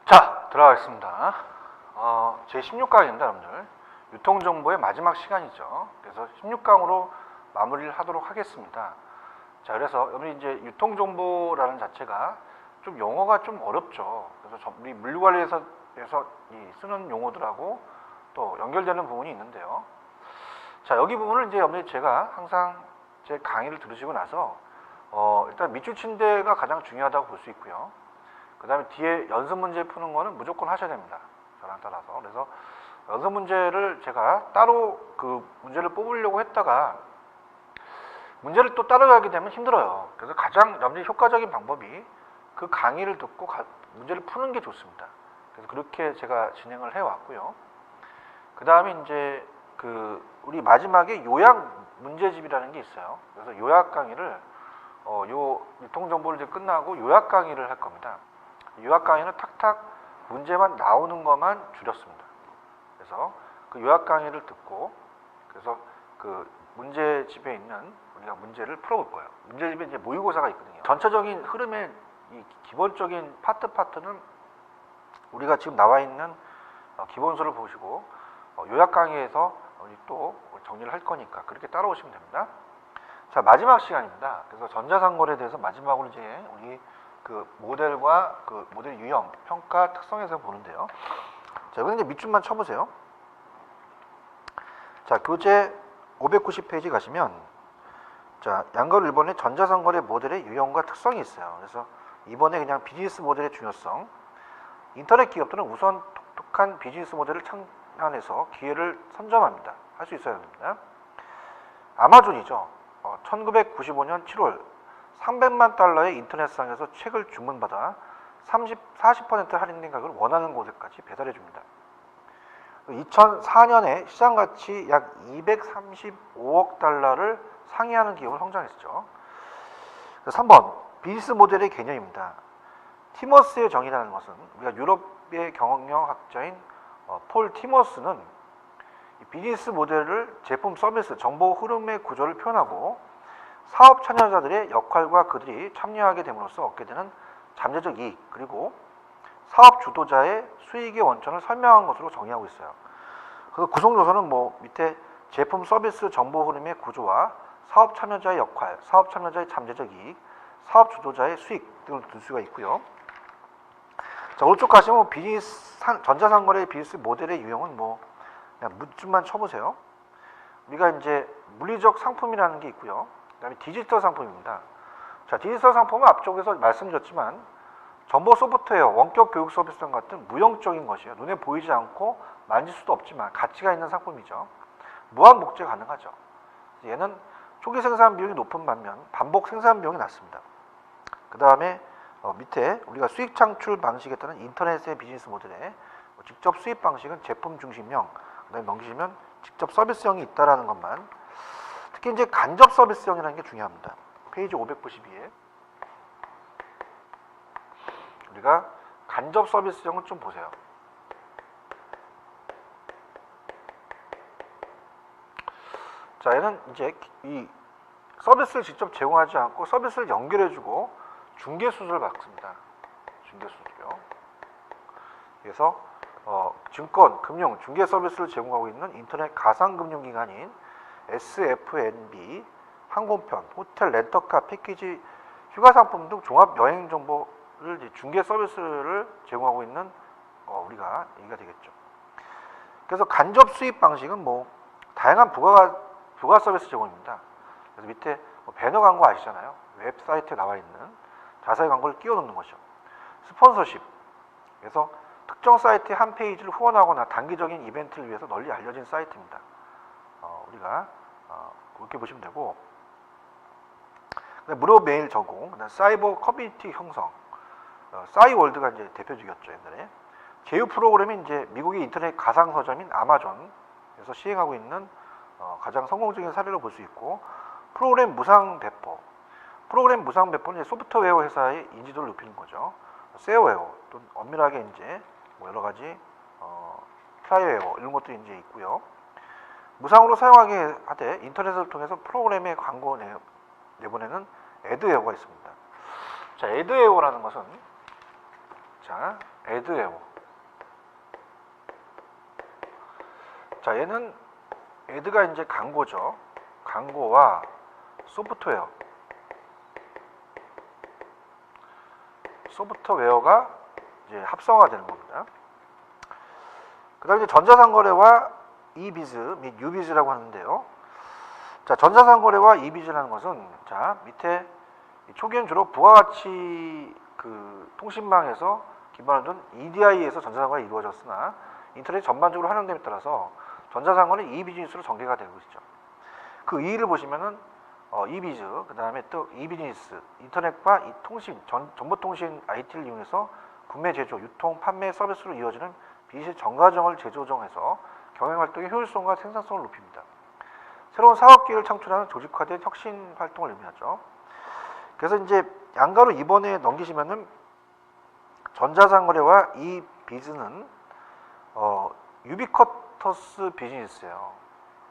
자, 들어가겠습니다. 제 16강입니다, 여러분들. 유통정보의 마지막 시간이죠. 그래서 16강으로 마무리를 하도록 하겠습니다. 자, 그래서 여러분 이제 유통정보라는 자체가 좀 용어가 좀 어렵죠. 그래서 우리 물류관리에서 쓰는 용어들하고 또 연결되는 부분이 있는데요. 자, 여기 부분을 이제 여러분들 제가 항상 제 강의를 들으시고 나서 일단 밑줄 친대가 가장 중요하다고 볼 수 있고요. 그 다음에 뒤에 연습 문제 푸는 거는 무조건 하셔야 됩니다. 저랑 따라서. 그래서 연습 문제를 제가 따로 그 문제를 뽑으려고 했다가 문제를 또 따라가게 되면 힘들어요. 그래서 가장 여러분들이 효과적인 방법이 그 강의를 듣고 문제를 푸는 게 좋습니다. 그래서 그렇게 제가 진행을 해왔고요. 그 다음에 이제 우리 마지막에 요약 문제집이라는 게 있어요. 그래서 요약 강의를 요 유통정보를 이제 끝나고 요약 강의를 할 겁니다. 요약 강의는 탁탁 문제만 나오는 것만 줄였습니다. 그래서 그 요약 강의를 듣고 그래서 그 문제집에 있는 우리가 문제를 풀어볼 거예요. 문제집에 이제 모의고사가 있거든요. 전체적인 흐름의 이 기본적인 파트는 우리가 지금 나와 있는 기본서를 보시고 요약 강의에서 또 정리를 할 거니까 그렇게 따라오시면 됩니다. 자, 마지막 시간입니다. 그래서 전자상거래에 대해서 마지막으로 이제 우리 그 모델과 그 모델 유형, 평가, 특성에서 보는데요. 자, 여기 이제 밑줄만 쳐보세요. 자, 교재 590페이지 가시면 자, 양걸 1번에 전자상거래 모델의 유형과 특성이 있어요. 그래서 이번에 그냥 비즈니스 모델의 중요성, 인터넷 기업들은 우선 독특한 비즈니스 모델을 창안해서 기회를 선점합니다. 할 수 있어야 됩니다. 아마존이죠. 1995년 7월 300만 달러의 인터넷상에서 책을 주문받아 40% 할인된 가격을 원하는 곳에까지 배달해 줍니다. 2004년에 시장가치 약 235억 달러를 상회하는 기업을 성장했죠. 3번 비즈니스 모델의 개념입니다. 티머스의 정의라는 것은 우리가 유럽의 경영학자인 폴 티머스는 비즈니스 모델을 제품, 서비스, 정보 흐름의 구조를 표현하고 사업 참여자들의 역할과 그들이 참여하게 됨으로써 얻게 되는 잠재적 이익 그리고 사업 주도자의 수익의 원천을 설명한 것으로 정의하고 있어요. 그래서 구성 요소는 밑에 제품, 서비스, 정보 흐름의 구조와 사업 참여자의 역할, 사업 참여자의 잠재적 이익, 사업 주도자의 수익 등을 둘 수가 있고요. 자, 오른쪽 가시면 전자상거래 비즈니스 모델의 유형은 그냥 문줄만 쳐보세요. 우리가 이제 물리적 상품이라는 게 있고요. 그 다음에 디지털 상품입니다. 자, 디지털 상품은 앞쪽에서 말씀드렸지만 정보 소프트웨어, 원격 교육 서비스 등 같은 무형적인 것이에요. 눈에 보이지 않고 만질 수도 없지만 가치가 있는 상품이죠. 무한 복제 가능하죠. 얘는 초기 생산 비용이 높은 반면 반복 생산 비용이 낮습니다. 그 다음에 밑에 우리가 수익 창출 방식에 따른 인터넷의 비즈니스 모델에 직접 수입 방식은 제품 중심형, 그 다음에 넘기시면 직접 서비스형이 있다라는 것만. 특히 이제 간접 서비스형이라는 게 중요합니다. 페이지 592에 우리가 간접 서비스형을 좀 보세요. 자, 얘는 이제 이 서비스를 직접 제공하지 않고 서비스를 연결해주고 중개 수수료를 받습니다. 중개 수수료. 그래서 증권, 금융, 중개 서비스를 제공하고 있는 인터넷 가상금융기관인 SFNB, 항공편, 호텔, 렌터카, 패키지, 휴가상품 등 종합 여행 정보를 중개 서비스를 제공하고 있는 우리가 얘기가 되겠죠. 그래서 간접 수입 방식은 다양한 부가 서비스 제공입니다. 그래서 밑에 배너 광고 아시잖아요. 웹사이트에 나와 있는 자사의 광고를 끼워 넣는 것이죠. 스폰서십. 그래서 특정 사이트의 한 페이지를 후원하거나 단기적인 이벤트를 위해서 널리 알려진 사이트입니다. 우리가 그렇게 보시면 되고, 무료 메일 제공, 사이버 커뮤니티 형성, 싸이월드가 이제 대표적이었죠 옛날에. 제휴 프로그램이 이제 미국의 인터넷 가상 서점인 아마존에서 시행하고 있는 가장 성공적인 사례로 볼 수 있고, 프로그램 무상 배포. 프로그램 무상 배포는 이제 소프트웨어 회사의 인지도를 높이는 거죠. 쉐어웨어, 또 엄밀하게 이제 여러 가지 플라이웨어 이런 것들이 이제 있고요. 무상으로 사용하게 하되 인터넷을 통해서 프로그램에 광고 내보내는 애드웨어가 있습니다. 자, 애드웨어라는 것은 자, 애드웨어. 자, 얘는 애드가 이제 광고죠. 광고와 소프트웨어. 소프트웨어가 이제 합성화가 되는 겁니다. 그 다음에 이제 전자상거래와 이비즈 및 유비즈라고 하는데요. 자, 전자상거래와 이비즈라는 것은 자, 밑에 초기엔 주로 부가가치 그 통신망에서 기반을 둔 EDI에서 전자상거래가 이루어졌으나 인터넷 전반적으로 활용됨에 따라서 전자상거래 이비즈니스로 전개가 되고 있죠. 그 이를 보시면은 이비즈, 그 다음에 또 이비즈니스, 인터넷과 이 통신, 정보통신 IT를 이용해서 구매, 제조, 유통, 판매, 서비스로 이어지는 비즈니스 전과정을 재조정해서 경영활동의 효율성과 생산성을 높입니다. 새로운 사업기회를 창출하는 조직화된 혁신 활동을 의미하죠. 그래서 이제 양가로 이번에 넘기시면은 전자상거래와 이 비즈는 유비쿼터스 비즈니스예요.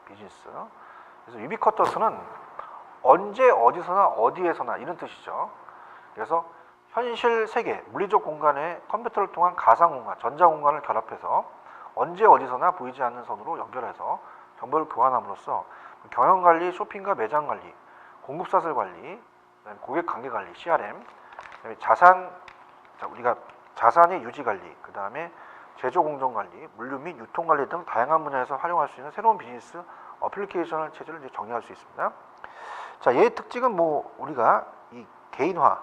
비즈니스. 그래서 유비쿼터스는 언제 어디서나 어디에서나 이런 뜻이죠. 그래서 현실 세계, 물리적 공간에 컴퓨터를 통한 가상공간, 전자공간을 결합해서 언제 어디서나 보이지 않는 선으로 연결해서 정보를 교환함으로써 경영관리, 쇼핑과 매장관리, 공급사슬 관리, 고객관계관리, CRM, 그다음에 우리가 자산의 유지관리, 그 다음에 제조공정관리, 물류 및 유통관리 등 다양한 분야에서 활용할 수 있는 새로운 비즈니스 어플리케이션을 체제를 이제 정리할 수 있습니다. 자, 얘의 특징은 우리가 이 개인화,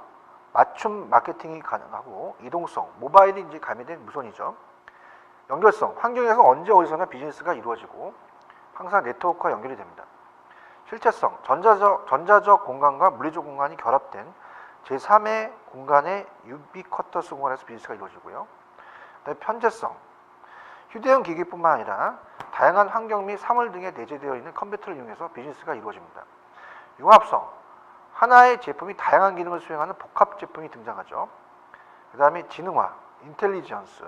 맞춤 마케팅이 가능하고 이동성, 모바일이 이제 가미된 무선이죠. 연결성, 환경에서 언제 어디서나 비즈니스가 이루어지고 항상 네트워크와 연결이 됩니다. 실체성, 전자적 공간과 물리적 공간이 결합된 제3의 공간의 유비쿼터스 공간에서 비즈니스가 이루어지고요. 그다음에 편제성, 휴대용 기기뿐만 아니라 다양한 환경 및 사물 등에 내재되어 있는 컴퓨터를 이용해서 비즈니스가 이루어집니다. 융합성, 하나의 제품이 다양한 기능을 수행하는 복합 제품이 등장하죠. 그 다음에 지능화, 인텔리전스,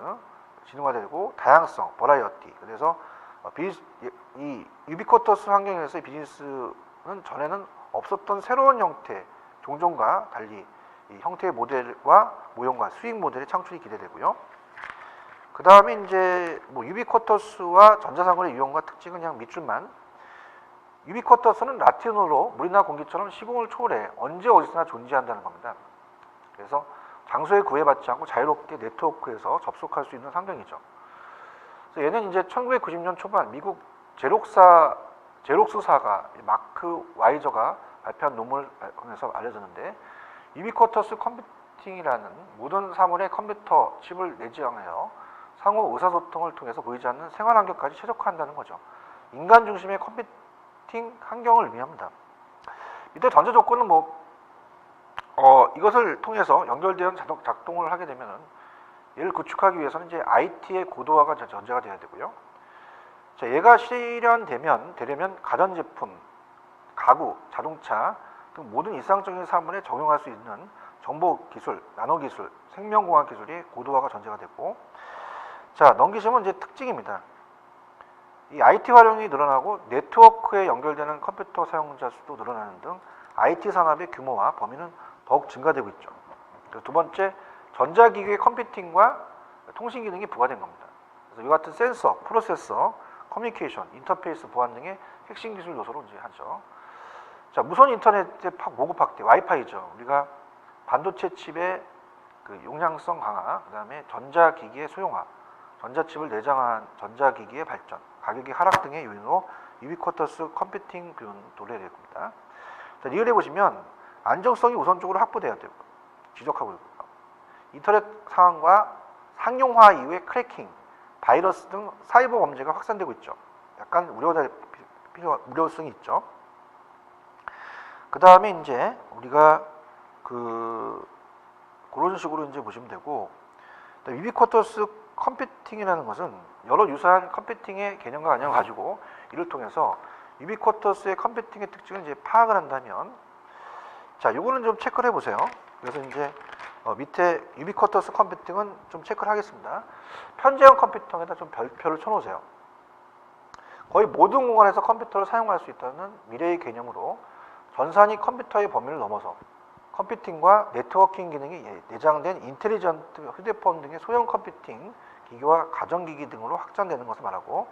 지능화되고 다양성, 버라이어티. 그래서 이 유비쿼터스 환경에서의 비즈니스는 전에는 없었던 새로운 형태, 종종과 달리 이 형태의 모델과 모형과 수익 모델의 창출이 기대되고요. 그 다음에 이제 유비쿼터스와 전자상거래 유형과 특징은 그냥 밑줄만. 유비쿼터스는 라틴어로 물이나 공기처럼 시공을 초월해 언제 어디서나 존재한다는 겁니다. 그래서 장소에 구애받지 않고 자유롭게 네트워크에서 접속할 수 있는 환경이죠. 그래서 얘는 이제 1990년 초반 미국 제록스사가 마크 와이저가 발표한 논문을 통해서 알려졌는데, 유비쿼터스 컴퓨팅이라는 모든 사물의 컴퓨터 칩을 내지향하여 상호 의사소통을 통해서 보이지 않는 생활 환경까지 최적화한다는 거죠. 인간 중심의 컴퓨팅 환경을 의미합니다. 이때 전제 조건은 이것을 통해서 연결되는 작동을 하게 되면은 얘를 구축하기 위해서는 이제 IT의 고도화가 전제가 되어야 되고요. 자, 얘가 되려면 가전제품, 가구, 자동차 등 모든 일상적인 사물에 적용할 수 있는 정보기술, 나노기술, 생명공학 기술이 고도화가 전제가 되고, 자, 넘기시면 이제 특징입니다. 이 IT 활용이 늘어나고 네트워크에 연결되는 컴퓨터 사용자 수도 늘어나는 등 IT 산업의 규모와 범위는 더욱 증가되고 있죠. 두 번째, 전자기기의 컴퓨팅과 통신 기능이 부과된 겁니다. 그래서 이와 같은 센서, 프로세서, 커뮤니케이션, 인터페이스 보안 등의 핵심 기술 요소로 이제 하죠. 자, 무선 인터넷의 보급 확대, 와이파이죠. 우리가 반도체 칩의 그 용량성 강화, 그 다음에 전자기기의 소형화, 전자칩을 내장한 전자기기의 발전, 가격의 하락 등의 요인으로 유비쿼터스 컴퓨팅 비율은 도래될 겁니다. 자, 리얼해 보시면 안정성이 우선적으로 확보돼야 되고 지적하고 있고요. 인터넷 상황과 상용화 이후의 크래킹, 바이러스 등 사이버 범죄가 확산되고 있죠. 약간 우려성이 있죠. 그 다음에 이제 우리가 그런 식으로 이제 보시면 되고, 유비쿼터스 컴퓨팅이라는 것은 여러 유사한 컴퓨팅의 개념과 관념을 가지고 이를 통해서 유비쿼터스의 컴퓨팅의 특징을 이제 파악을 한다면, 자, 요거는 좀 체크를 해보세요. 그래서 이제 밑에 유비쿼터스 컴퓨팅은 좀 체크를 하겠습니다. 편제형 컴퓨터에다 좀 별표를 쳐놓으세요. 거의 모든 공간에서 컴퓨터를 사용할 수 있다는 미래의 개념으로 전산이 컴퓨터의 범위를 넘어서 컴퓨팅과 네트워킹 기능이 내장된 인텔리전트 휴대폰 등의 소형 컴퓨팅 기기와 가전기기 등으로 확장되는 것을 말하고,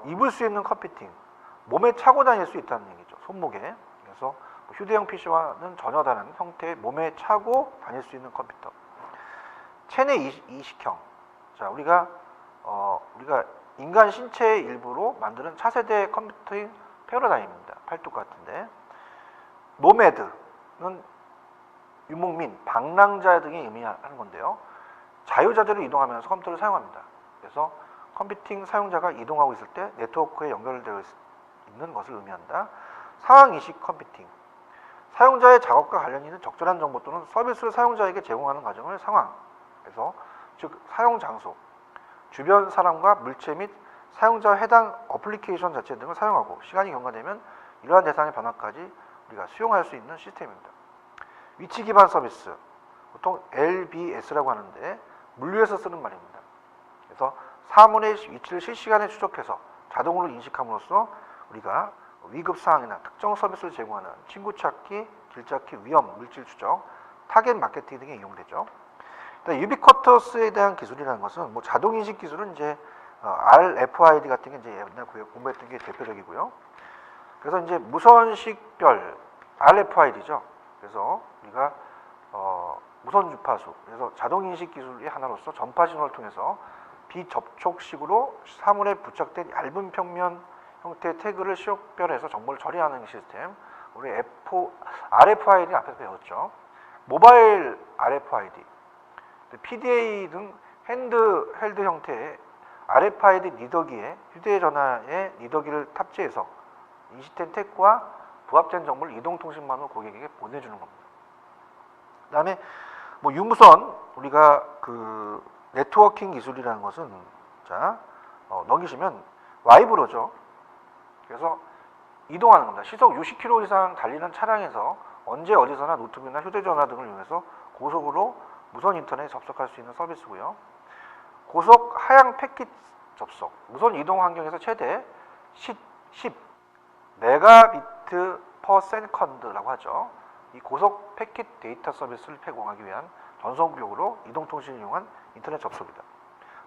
입을 수 있는 컴퓨팅, 몸에 차고 다닐 수 있다는 얘기죠. 손목에. 그래서 휴대용 PC와는 전혀 다른 형태의 몸에 차고 다닐 수 있는 컴퓨터. 체내 이식형. 자, 우리가 인간 신체의 일부로 만드는 차세대 컴퓨팅 패러다임입니다. 팔뚝 같은데. 노매드는 유목민, 방랑자 등의 의미하는 건데요. 자유자재로 이동하면서 컴퓨터를 사용합니다. 그래서 컴퓨팅 사용자가 이동하고 있을 때 네트워크에 연결되어 있는 것을 의미한다. 상황인식 컴퓨팅. 사용자의 작업과 관련 있는 적절한 정보 또는 서비스를 사용자에게 제공하는 과정을 상황. 그래서 즉 사용 장소, 주변 사람과 물체 및 사용자 해당 어플리케이션 자체 등을 사용하고 시간이 경과되면 이러한 대상의 변화까지 우리가 수용할 수 있는 시스템입니다. 위치 기반 서비스, 보통 LBS라고 하는데 물류에서 쓰는 말입니다. 그래서 사물의 위치를 실시간에 추적해서 자동으로 인식함으로써 우리가 위급 사항이나 특정 서비스를 제공하는 친구 찾기, 길 찾기, 위험, 물질 추적, 타겟 마케팅 등에 이용되죠. 유비쿼터스에 대한 기술이라는 것은 뭐 자동 인식 기술은 이제 RFID 같은 게 이제 옛날 공부했던 게 대표적이고요. 그래서 이제 무선식별 RFID죠. 그래서 우리가 무선 주파수, 그래서 자동 인식 기술의 하나로서 전파 신호를 통해서 비접촉식으로 사물에 부착된 얇은 평면 형태의 태그를 식별해서 정보를 처리하는 시스템. 우리 RFID 앞에서 배웠죠. 모바일 RFID, PDA 등 핸드헬드 형태의 RFID 리더기에 휴대전화에 리더기를 탑재해서 인식된 태그와 부합된 정보를 이동통신망으로 고객에게 보내주는 겁니다. 그 다음에 뭐 유무선, 우리가 그 네트워킹 기술이라는 것은, 자, 넘기시면 와이브로죠. 그래서 이동하는 겁니다. 시속 60km 이상 달리는 차량에서 언제 어디서나 노트북이나 휴대전화 등을 이용해서 고속으로 무선 인터넷에 접속할 수 있는 서비스고요. 고속 하향 패킷 접속, 무선 이동 환경에서 최대 10 메가비트 퍼 세컨드라고 하죠. 이 고속 패킷 데이터 서비스를 제공하기 위한 전송구역으로 이동통신을 이용한 인터넷 접속이다.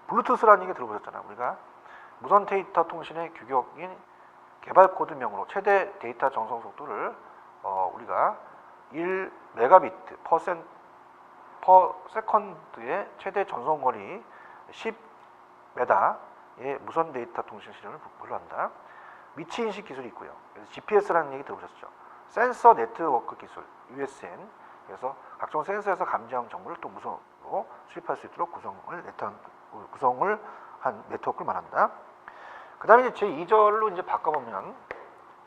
블루투스라는 얘기 들어보셨잖아요. 우리가 무선 데이터 통신의 규격인 개발 코드명으로 최대 데이터 전송 속도를 우리가 1 메가비트 퍼 세컨드의 최대 전송 거리 10메다의 무선 데이터 통신 시련을 분류한다. 위치 인식 기술이 있고요. 그래서 GPS라는 얘기 들어보셨죠. 센서 네트워크 기술, USN. 그래서 각종 센서에서 감지한 정보를 또 무선으로 수집할 수 있도록 구성을 한 네트워크를 말한다. 그 다음에 이제 제2절로 이제 바꿔보면,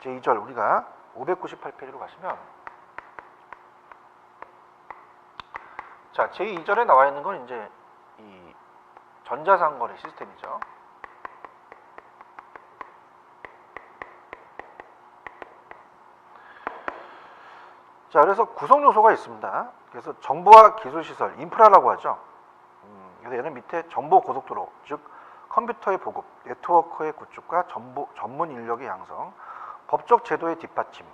제2절 우리가 598페이지로 가시면, 자, 제2절에 나와 있는 건 이제 이 전자상거래 시스템이죠. 자, 그래서 구성 요소가 있습니다. 그래서 정보와 기술시설, 인프라라고 하죠. 그래서 얘는 밑에 정보 고속도로, 즉 컴퓨터의 보급, 네트워크의 구축과 전문 인력의 양성, 법적 제도의 뒷받침,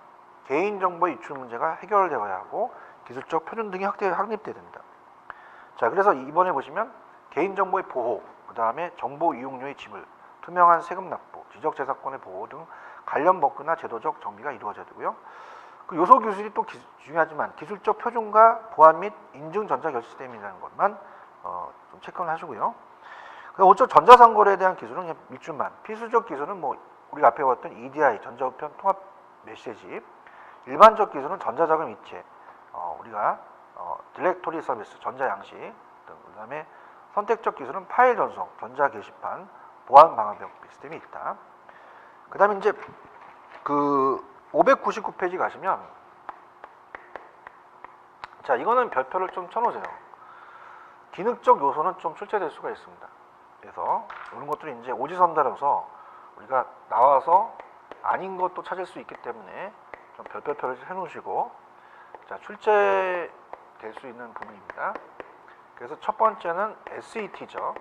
개인정보의 유출 문제가 해결되어야 하고 기술적 표준 등이 확립돼야 됩니다. 자, 그래서 이번에 보시면 개인정보의 보호, 그 다음에 정보 이용료의 지불, 투명한 세금 납부, 지적재산권의 보호 등 관련 법규나 제도적 정비가 이루어져야 되고요. 그 요소 기술이 또 중요하지만 기술적 표준과 보안 및 인증 전자 결제 시스템이라는 것만 좀 체크를 하시고요. 오쪽 전자상거래에 대한 기술은 그냥 밑줄만, 필수적 기술은 뭐 우리가 앞에 봤던 EDI, 전자우편 통합 메시지, 일반적 기술은 전자자금 이체, 우리가 디렉토리 서비스, 전자양식 등, 그 다음에 선택적 기술은 파일 전송, 전자 게시판, 보안 방화벽 시스템이 있다. 그 다음에 이제 그 599페이지 가시면, 자, 이거는 별표를 좀 쳐놓으세요. 기능적 요소는 좀 출제될 수가 있습니다. 그래서 이런 것들이 이제 오지선다라서 우리가 나와서 아닌 것도 찾을 수 있기 때문에 좀 별표를 해놓으시고, 자, 출제될 수 있는 부분입니다. 그래서 첫 번째는 SET죠.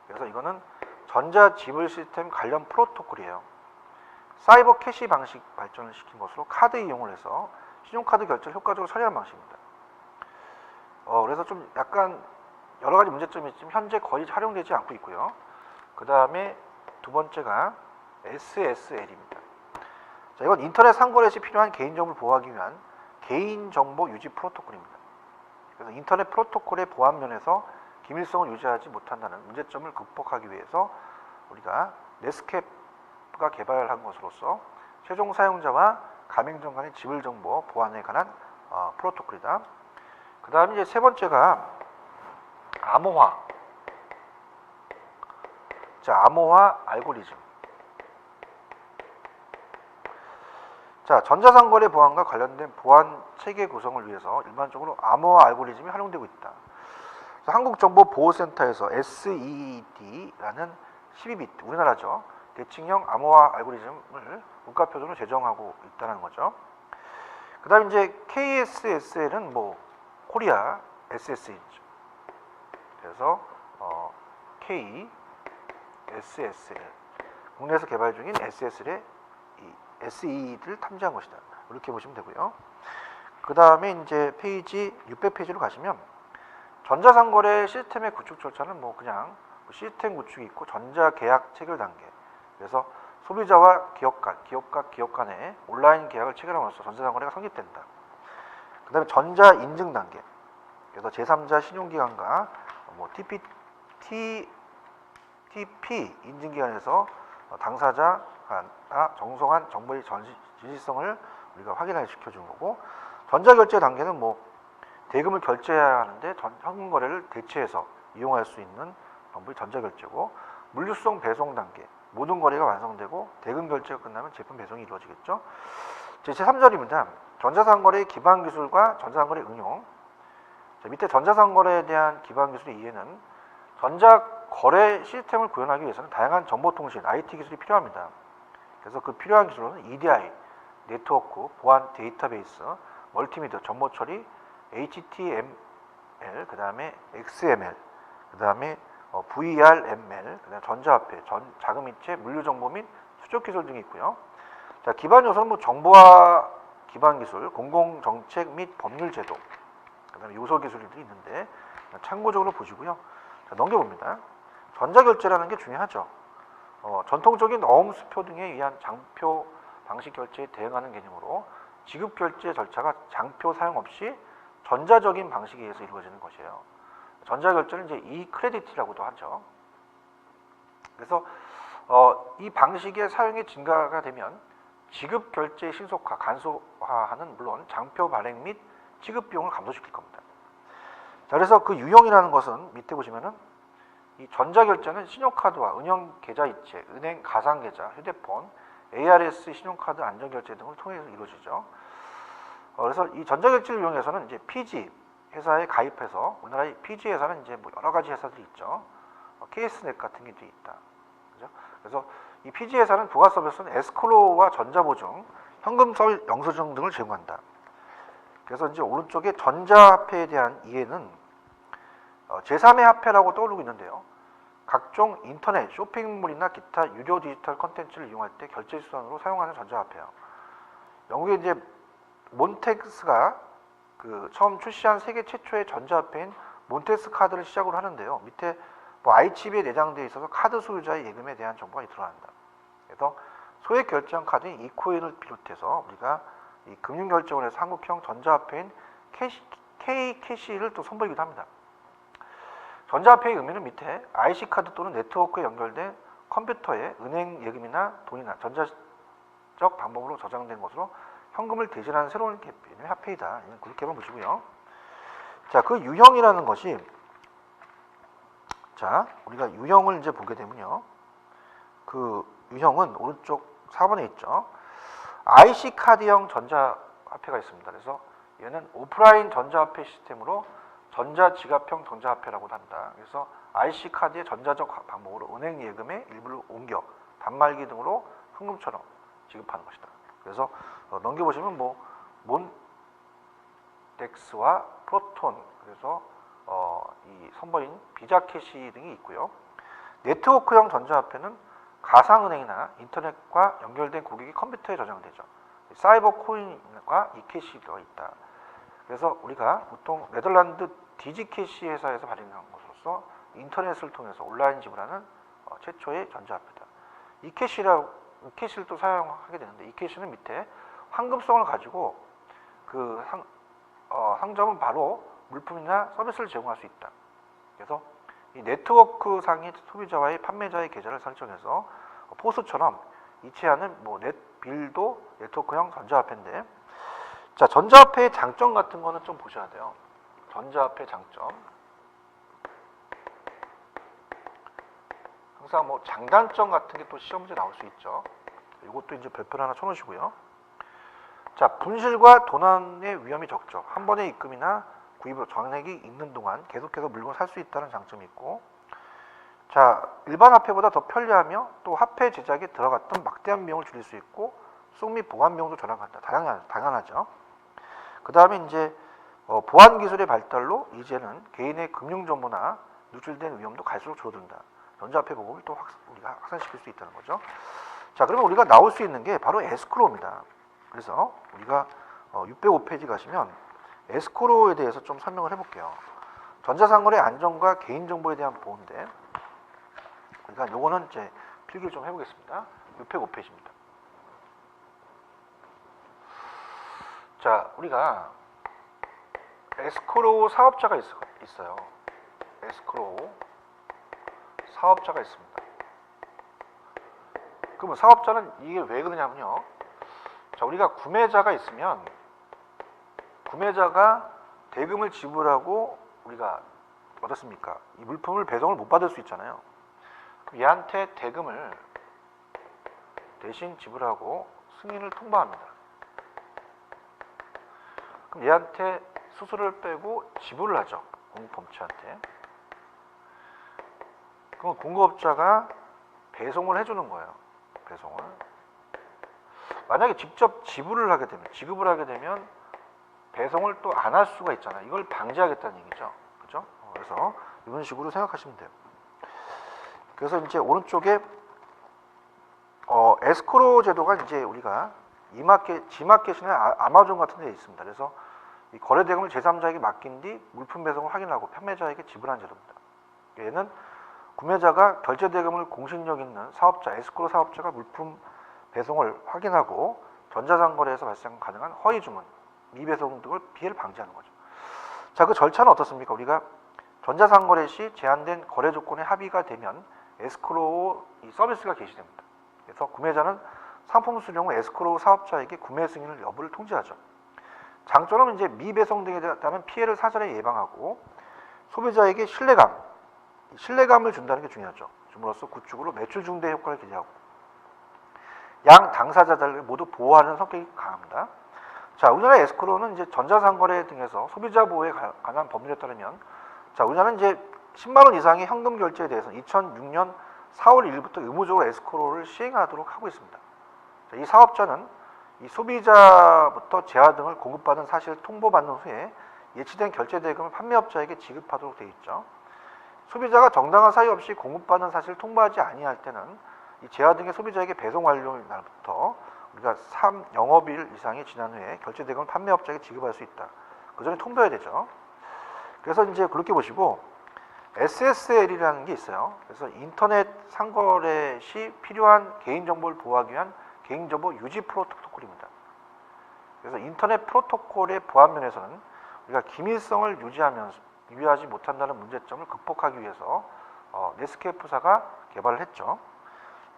그래서 이거는 전자지불 시스템 관련 프로토콜이에요. 사이버 캐시 방식 발전을 시킨 것으로 카드 이용을 해서 신용카드 결제를 효과적으로 처리하는 방식입니다. 그래서 좀 약간 여러 가지 문제점이 있지만 현재 거의 활용되지 않고 있고요. 그 다음에 두 번째가 SSL입니다. 자, 이건 인터넷 상거래 시 필요한 개인정보를 보호하기 위한 개인정보 유지 프로토콜입니다. 그래서 인터넷 프로토콜의 보안 면에서 기밀성을 유지하지 못한다는 문제점을 극복하기 위해서 우리가 넷스캡가 개발한 것으로서 최종 사용자와 가맹점 간의 지불 정보 보안에 관한 프로토콜이다. 그 다음에 이제 세 번째가 암호화. 자, 암호화 알고리즘. 자, 전자상거래 보안과 관련된 보안 체계 구성을 위해서 일반적으로 암호화 알고리즘이 활용되고 있다. 한국정보보호센터에서 SED라는 12비트, 우리나라죠. 대칭형 암호화 알고리즘을 국가표준으로 제정하고 있다는 거죠. 그 다음에 이제 KSSL은 뭐 코리아 SS이죠. 그래서 KSSL, 국내에서 개발 중인 SSL의 SE를 탐지한 것이다. 이렇게 보시면 되고요. 그 다음에 이제 페이지 600페이지로 가시면 전자상거래 시스템의 구축 절차는 뭐 그냥 시스템 구축이 있고 전자계약 체결 단계. 그래서 소비자와 기업과 기업 간의 온라인 계약을 체결함으로써 전자상거래가 성립된다. 그 다음에 전자인증 단계. 그래서 제3자 신용기관과 뭐 TP 인증기관에서 당사자가 정성한 정보의 진실성을 우리가 확인을 시켜주는 거고, 전자결제 단계는 뭐 대금을 결제해야 하는데 현금 거래를 대체해서 이용할 수 있는 방법이 전자결제고, 물류송 배송 단계, 모든 거래가 완성되고 대금 결제가 끝나면 제품 배송이 이루어지겠죠. 제3절입니다. 전자상거래의 기반 기술과 전자상거래 응용. 자, 밑에 전자상거래에 대한 기반 기술의 이해는 전자거래 시스템을 구현하기 위해서는 다양한 정보통신, IT 기술이 필요합니다. 그래서 그 필요한 기술은 EDI, 네트워크, 보안 데이터베이스, 멀티미디어, 정보 처리, HTML, 그 다음에 XML, 그 다음에 VRML, 그 다음에 전자화폐, 자금이체, 물류정보 및 수적 기술 등이 있고요. 자, 기반 요소는 뭐 정보화 기반 기술, 공공정책 및 법률 제도, 그 다음에 요소 기술들이 있는데 참고적으로 보시고요. 자, 넘겨봅니다. 전자결제라는 게 중요하죠. 전통적인 어음수표 등에 의한 장표 방식 결제에 대응하는 개념으로 지급결제 절차가 장표 사용 없이 전자적인 방식에 의해서 이루어지는 것이에요. 전자결제는 이제 이크레디트라고도 하죠. 그래서 이 방식의 사용이 증가가 되면 지급결제의 신속화, 간소화하는 물론 장표 발행 및 지급 비용을 감소시킬 겁니다. 자, 그래서 그 유형이라는 것은 밑에 보시면은 이 전자결제는 신용카드와 은행계좌이체, 은행 가상계좌, 휴대폰, ARS 신용카드 안전결제 등을 통해서 이루어지죠. 그래서 이 전자결제를 이용해서는 이제 PG 회사에 가입해서, 우리나라의 PG 회사는 이제 뭐 여러 가지 회사들이 있죠. KS넷 같은 게 있다. 그죠? 그래서 이 PG 회사는 부가 서비스는 에스크로우와 전자보증, 현금 서비스 영수증 등을 제공한다. 그래서 이제 오른쪽에 전자화폐에 대한 이해는 제3의 화폐라고 떠오르고 있는데요. 각종 인터넷, 쇼핑몰이나 기타 유료 디지털 콘텐츠를 이용할 때 결제 수단으로 사용하는 전자화폐예요. 영국의 이제 몬텍스가 처음 출시한 세계 최초의 전자화폐인 몬테스 카드를 시작으로 하는데요. 밑에 뭐 i칩에 내장되어 있어서 카드 소유자의 예금에 대한 정보가 드러난다. 그래서 소액 결제형 카드인 이코인을 비롯해서 우리가 이 금융결제원에서 한국형 전자화폐인 K캐시를 또 선보이기도 합니다. 전자화폐의 의미는 밑에 IC카드 또는 네트워크에 연결된 컴퓨터에 은행 예금이나 돈이나 전자적 방법으로 저장된 것으로 현금을 대신하는 새로운 개념의 화폐이다. 그렇게 한번 보시고요. 자, 그 유형이라는 것이, 자, 우리가 유형을 이제 보게 되면요. 그 유형은 오른쪽 4번에 있죠. IC카드형 전자화폐가 있습니다. 그래서 얘는 오프라인 전자화폐 시스템으로 전자지갑형 전자화폐라고도 한다. 그래서 IC카드의 전자적 방법으로 은행 예금의 일부를 옮겨 단말기 등으로 현금처럼 지급하는 것이다. 그래서 넘겨보시면 뭐 몬덱스와 프로톤, 그래서 이 선보인 비자 캐시 등이 있고요. 네트워크형 전자화폐는 가상은행이나 인터넷과 연결된 고객이 컴퓨터에 저장되죠. 사이버 코인과 이캐시가 있다. 그래서 우리가 보통 네덜란드 디지캐시 회사에서 발행한 것으로서 인터넷을 통해서 온라인 지불하는 최초의 전자화폐다. 이캐시를 또 사용하게 되는데, 이캐시는 밑에 황금성을 가지고 그 상점은 바로 물품이나 서비스를 제공할 수 있다. 그래서 이 네트워크 상의 소비자와의 판매자의 계좌를 설정해서 포스처럼 이체하는 넷빌도 네트워크형 전자화폐인데, 자, 전자화폐의 장점 같은 거는 좀 보셔야 돼요. 전자화폐 장점. 항상 장단점 같은 게 또 시험 문제 나올 수 있죠. 이것도 이제 별표를 하나 쳐놓으시고요. 자, 분실과 도난의 위험이 적죠. 한 번의 입금이나 구입으로 전액이 있는 동안 계속해서 물건을 살 수 있다는 장점이 있고, 자, 일반 화폐보다 더 편리하며 또 화폐 제작에 들어갔던 막대한 비용을 줄일 수 있고 수속 및 보관 비용도 절약한다. 당연하죠. 그 다음에 이제 보안 기술의 발달로 이제는 개인의 금융 정보나 누출된 위험도 갈수록 줄어든다. 전자화폐 보급을 또 우리가 확산시킬 수 있다는 거죠. 자, 그러면 우리가 나올 수 있는 게 바로 에스크로우입니다. 그래서 우리가 605페이지 가시면 에스크로우에 대해서 좀 설명을 해볼게요. 전자상거래 안전과 개인정보에 대한 보호인데, 그러니까 요거는 이제 필기를 좀 해보겠습니다. 605페이지입니다. 자, 우리가 에스크로우 사업자가 있어요. 에스크로우 사업자가 있습니다. 그러면 사업자는 이게 왜 그러냐면요. 자, 우리가 구매자가 있으면 구매자가 대금을 지불하고 우리가 어떻습니까? 이 물품을 배송을 못 받을 수 있잖아요. 그럼 얘한테 대금을 대신 지불하고 승인을 통보합니다. 그럼 얘한테 수수료를 빼고 지불을 하죠. 공급업체한테. 그럼 공급업자가 배송을 해주는 거예요. 배송을. 만약에 직접 지불을 하게 되면, 지급을 하게 되면 배송을 또 안 할 수가 있잖아요. 이걸 방지하겠다는 얘기죠. 그죠? 그래서 이런 식으로 생각하시면 돼요. 그래서 이제 오른쪽에 에스크로우 제도가 이제 우리가 지마켓이나 아마존 같은 데 있습니다. 그래서 이 거래 대금을 제3자에게 맡긴 뒤 물품 배송을 확인하고 판매자에게 지불한 제도입니다. 얘는 구매자가 결제 대금을 공신력 있는 사업자, 에스크로우 사업자가 물품 배송을 확인하고 전자상거래에서 발생 가능한 허위 주문, 미배송 등을 피해를 방지하는 거죠. 자, 그 절차는 어떻습니까? 우리가 전자상거래 시 제한된 거래 조건에 합의가 되면 에스크로우 이 서비스가 개시됩니다. 그래서 구매자는 상품 수령 후 에스크로우 사업자에게 구매 승인을 여부를 통지하죠. 장점은 이제 미배송 등에 따른 피해를 사전에 예방하고 소비자에게 신뢰감을 준다는 게 중요하죠. 줌으로써 구축으로 매출 증대 효과를 기대하고 양 당사자들을 모두 보호하는 성격이 강합니다. 자, 우리나라 에스크로우는 이제 전자상거래 등에서 소비자 보호에 관한 법률에 따르면, 자, 우리나라는 이제 10만 원 이상의 현금 결제에 대해서 2006년 4월 1일부터 의무적으로 에스크로우를 시행하도록 하고 있습니다. 자, 이 사업자는 이 소비자부터 재화 등을 공급받은 사실을 통보받는 후에 예치된 결제 대금을 판매업자에게 지급하도록 되어 있죠. 소비자가 정당한 사유 없이 공급받은 사실을 통보하지 아니할 때는 이 재화 등의 소비자에게 배송 완료 날부터 우리가 3영업일 이상이 지난 후에 결제 대금을 판매업자에게 지급할 수 있다. 그 전에 통보해야 되죠. 그래서 이제 그렇게 보시고 SSL이라는 게 있어요. 그래서 인터넷 상거래 시 필요한 개인정보를 보호하기 위한 개인정보 유지 프로토콜입니다. 그래서 인터넷 프로토콜의 보안 면에서는 우리가 기밀성을 유지하지 못한다는 문제점을 극복하기 위해서 네스케이프사가 개발을 했죠.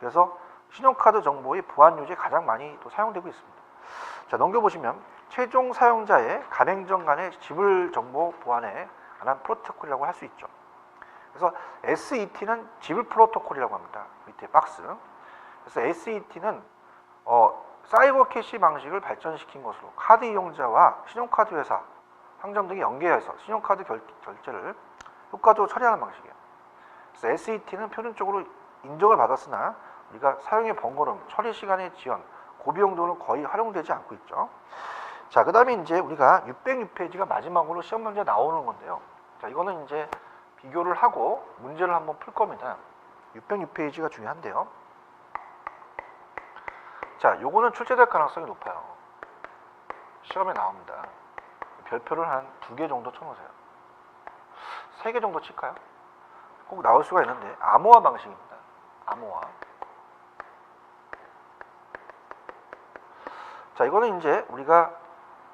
그래서 신용카드 정보의 보안 유지에 가장 많이 또 사용되고 있습니다. 자, 넘겨보시면 최종 사용자의 가맹점 간의 지불 정보 보안에 관한 프로토콜이라고 할 수 있죠. 그래서 SET는 지불 프로토콜이라고 합니다. 밑에 박스. 그래서 SET는 사이버 캐시 방식을 발전시킨 것으로 카드 이용자와 신용카드 회사, 상점 등이 연계해서 신용카드 결제를 효과적으로 처리하는 방식이에요. 그래서 SET는 표준적으로 인정을 받았으나 우리가 사용의 번거로움, 처리 시간의 지연, 고비용 등은 거의 활용되지 않고 있죠. 자, 그 다음에 이제 우리가 606페이지가 마지막으로 시험 문제 나오는 건데요. 자, 이거는 이제 비교를 하고 문제를 한번 풀 겁니다. 606페이지가 중요한데요. 자, 요거는 출제될 가능성이 높아요. 시험에 나옵니다. 별표를 한 2개 정도 쳐놓으세요. 3개 정도 칠까요? 꼭 나올 수가 있는데 암호화 방식입니다. 암호화. 자, 이거는 이제 우리가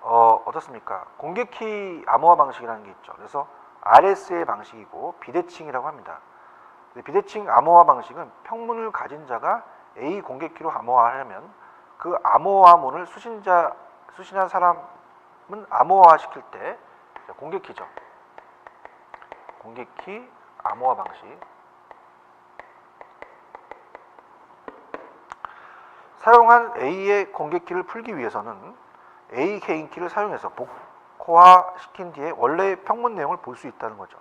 어떻습니까? 공개키 암호화 방식이라는 게 있죠. 그래서 RS의 방식이고 비대칭이라고 합니다. 비대칭 암호화 방식은 평문을 가진 자가 A 공개키로 암호화하려면 그 암호화문을 수신한 사람은 암호화 시킬 때 공개키죠. 공개키 암호화 방식. 사용한 A의 공개키를 풀기 위해서는 A 개인키를 사용해서 복호화시킨 뒤에 원래의 평문 내용을 볼 수 있다는 거죠.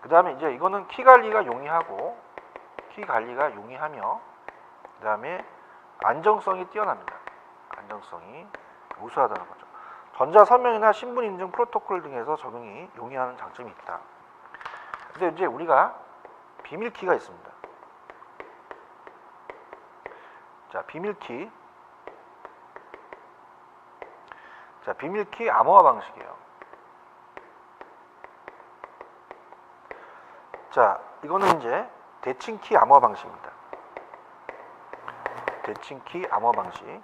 그 다음에 이제 이거는 키 관리가 용이하며 그 다음에 안정성이 뛰어납니다. 안정성이 우수하다는 거죠. 전자서명이나 신분인증 프로토콜 등에서 적용이 용이한 장점이 있다. 근데 이제 우리가 비밀키가 있습니다. 자, 비밀키. 자, 비밀키 암호화 방식이에요. 자, 이거는 이제 대칭키 암호화 방식입니다. 대칭키 암호화 방식.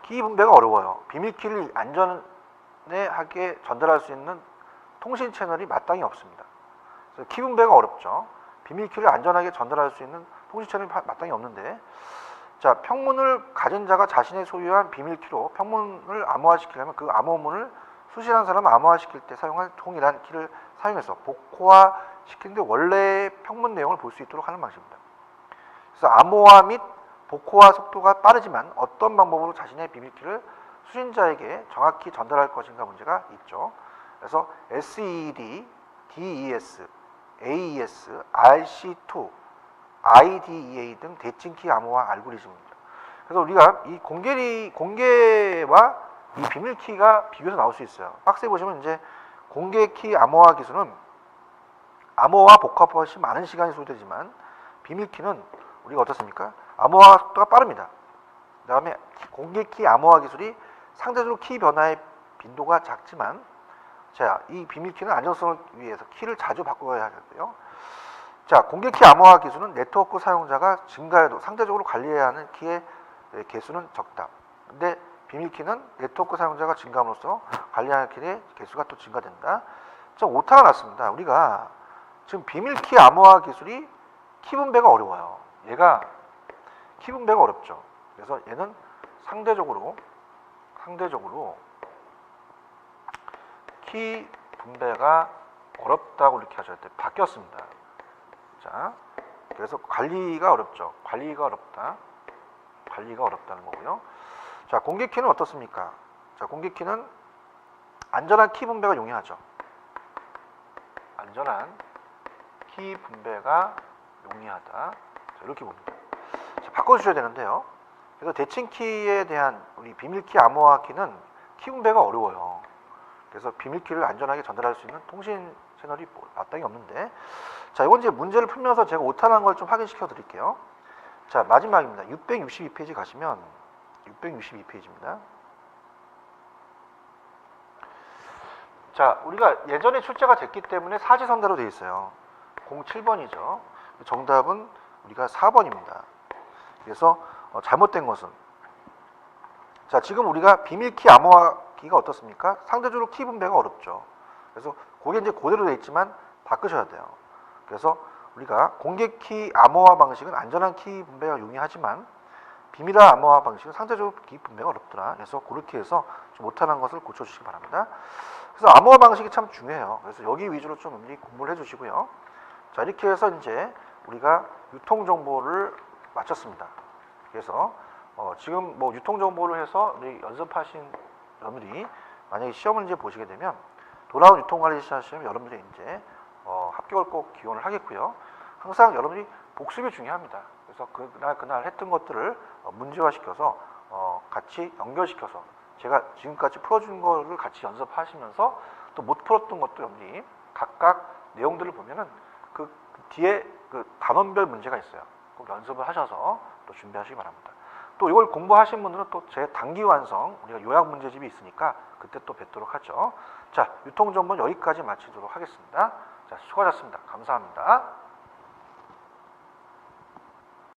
키 분배가 어려워요. 비밀키를 안전하게 전달할 수 있는 통신 채널이 마땅히 없습니다. 그래서 키 분배가 어렵죠. 비밀키를 안전하게 전달할 수 있는 통신 채널이 마땅히 없는데, 자, 평문을 가진 자가 자신의 소유한 비밀키로 평문을 암호화시키려면 그 암호문을 수신한 사람은 암호화시킬 때 사용한 동일한 키를 사용해서 복호화시키는데 원래의 평문 내용을 볼 수 있도록 하는 방식입니다. 그래서 암호화 및 복호화 속도가 빠르지만 어떤 방법으로 자신의 비밀키를 수신자에게 정확히 전달할 것인가 문제가 있죠. 그래서 SED, DES, AES, RC2, IDEA 등 대칭키 암호화 알고리즘입니다. 그래서 우리가 이 공개와 이 비밀키가 비교해서 나올 수 있어요. 박스에 보시면 이제 공개키 암호화 기술은 암호화 복합화 훨씬 많은 시간이 소요되지만 비밀키는 우리가 어떻습니까? 암호화 속도가 빠릅니다. 그 다음에 공개키 암호화 기술이 상대적으로 키 변화의 빈도가 작지만, 자, 이 비밀키는 안정성을 위해서 키를 자주 바꿔야 하고요. 자, 공개키 암호화 기술은 네트워크 사용자가 증가해도 상대적으로 관리해야 하는 키의 개수는 적다. 근데 비밀키는 네트워크 사용자가 증가함으로써 관리하는 키의 개수가 또 증가된다. 자, 오타가 났습니다. 우리가 지금 비밀키 암호화 기술이 키 분배가 어려워요. 얘가 키 분배가 어렵죠. 그래서 얘는 상대적으로 키 분배가 어렵다고 이렇게 하셔야 돼요. 바뀌었습니다. 자, 그래서 관리가 어렵죠. 관리가 어렵다는 거고요. 자, 공개키는 어떻습니까? 자, 공개키는 안전한 키 분배가 용이하죠. 안전한 키 분배가 용이하다. 자, 이렇게 봅니다. 자, 바꿔주셔야 되는데요. 그래서 대칭키에 대한 우리 비밀키 암호화 키는 키 분배가 어려워요. 그래서 비밀키를 안전하게 전달할 수 있는 통신 채널이 마땅히 없는데, 자, 이건 이제 문제를 풀면서 제가 오타난 걸 좀 확인시켜 드릴게요. 자, 마지막입니다. 662페이지 가시면 662페이지입니다. 자, 우리가 예전에 출제가 됐기 때문에 사지선다로 되어 있어요. 07번이죠. 정답은 우리가 4번입니다. 그래서 잘못된 것은, 자, 지금 우리가 비밀키 암호화키가 어떻습니까? 상대적으로 키 분배가 어렵죠. 그래서 그게 이제 그대로 되어 있지만 바꾸셔야 돼요. 그래서 우리가 공개키 암호화 방식은 안전한 키 분배가 용이하지만 비밀화 암호화 방식은 상대적으로 키 분배가 어렵더라. 그래서 그렇게 해서 좀 못하는 것을 고쳐주시기 바랍니다. 그래서 암호화 방식이 참 중요해요. 그래서 여기 위주로 좀 공부를 해주시고요. 자, 이렇게 해서 이제 우리가 유통 정보를 마쳤습니다. 그래서 지금 뭐 유통 정보를 해서 우리 연습하신 여러분들이 만약에 시험 문제 보시게 되면 돌아온 유통관리 시험 여러분들이 이제 합격을 꼭 기원을 하겠고요. 항상 여러분들이 복습이 중요합니다. 그래서 그날 했던 것들을 문제화시켜서 같이 연결시켜서 제가 지금까지 풀어준 거를 같이 연습하시면서 또 못 풀었던 것도 여러분들이 각각 내용들을 보면은 그 뒤에 그 단원별 문제가 있어요. 꼭 연습을 하셔서 또 준비하시기 바랍니다. 또 이걸 공부하신 분들은 또 제 단기 완성 우리가 요약 문제집이 있으니까 그때 또 뵙도록 하죠. 자, 유통정보는 여기까지 마치도록 하겠습니다. 자, 수고하셨습니다. 감사합니다.